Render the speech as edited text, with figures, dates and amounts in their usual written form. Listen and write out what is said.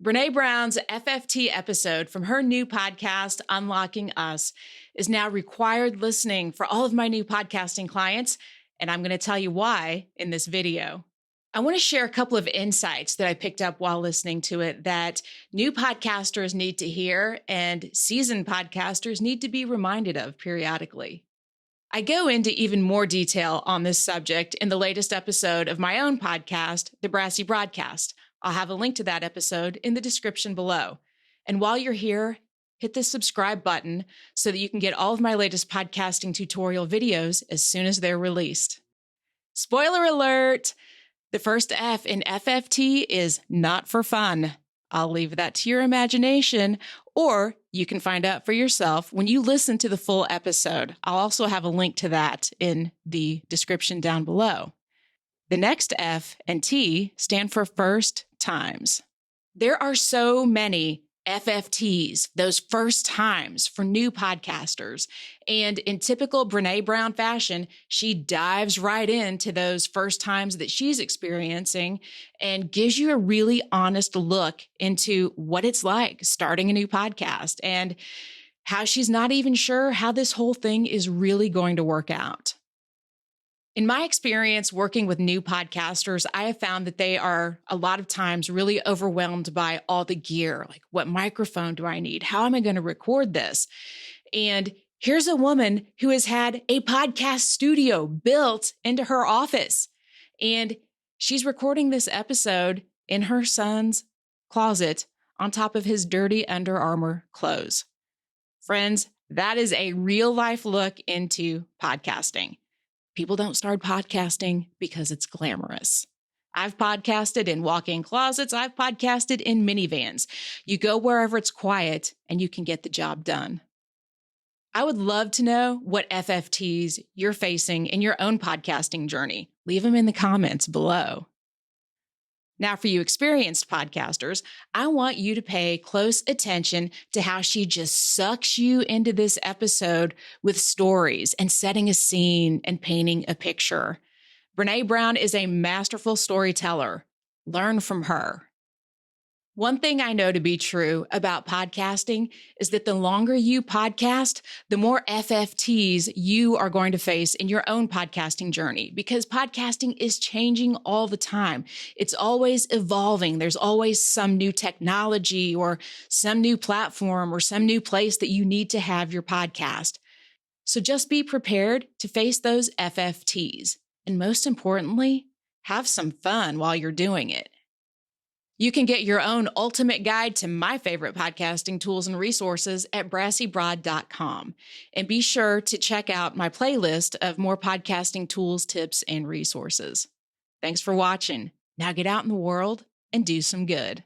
Brene Brown's FFT episode from her new podcast, Unlocking Us, is now required listening for all of my new podcasting clients, and I'm going to tell you why in this video. I want to share a couple of insights that I picked up while listening to it that new podcasters need to hear and seasoned podcasters need to be reminded of periodically. I go into even more detail on this subject in the latest episode of my own podcast, the BrassyBroadJen. I'll have a link to that episode in the description below. And while you're here, hit the subscribe button so that you can get all of my latest podcasting tutorial videos as soon as they're released. Spoiler alert! The first F in FFT is not for fun. I'll leave that to your imagination, or you can find out for yourself when you listen to the full episode. I'll also have a link to that in the description down below. The next F and T stand for first times. There are so many FFTs, those first times for new podcasters. And in typical Brene Brown fashion, she dives right into those first times that she's experiencing and gives you a really honest look into what it's like starting a new podcast and how she's not even sure how this whole thing is really going to work out. In my experience working with new podcasters, I have found that they are a lot of times really overwhelmed by all the gear. Like, what microphone do I need? How am I going to record this? And here's a woman who has had a podcast studio built into her office. And she's recording this episode in her son's closet on top of his dirty Under Armour clothes. Friends, that is a real life look into podcasting. People don't start podcasting because it's glamorous. I've podcasted in walk-in closets. I've podcasted in minivans. You go wherever it's quiet and you can get the job done. I would love to know what FFTs you're facing in your own podcasting journey. Leave them in the comments below. Now, for you experienced podcasters, I want you to pay close attention to how she just sucks you into this episode with stories and setting a scene and painting a picture. Brene Brown is a masterful storyteller. Learn from her. One thing I know to be true about podcasting is that the longer you podcast, the more FFTs you are going to face in your own podcasting journey, because podcasting is changing all the time. It's always evolving. There's always some new technology or some new platform or some new place that you need to have your podcast. So just be prepared to face those FFTs. And most importantly, have some fun while you're doing it. You can get your own ultimate guide to my favorite podcasting tools and resources at BrassyBroad.com. And be sure to check out my playlist of more podcasting tools, tips, and resources. Thanks for watching. Now get out in the world and do some good.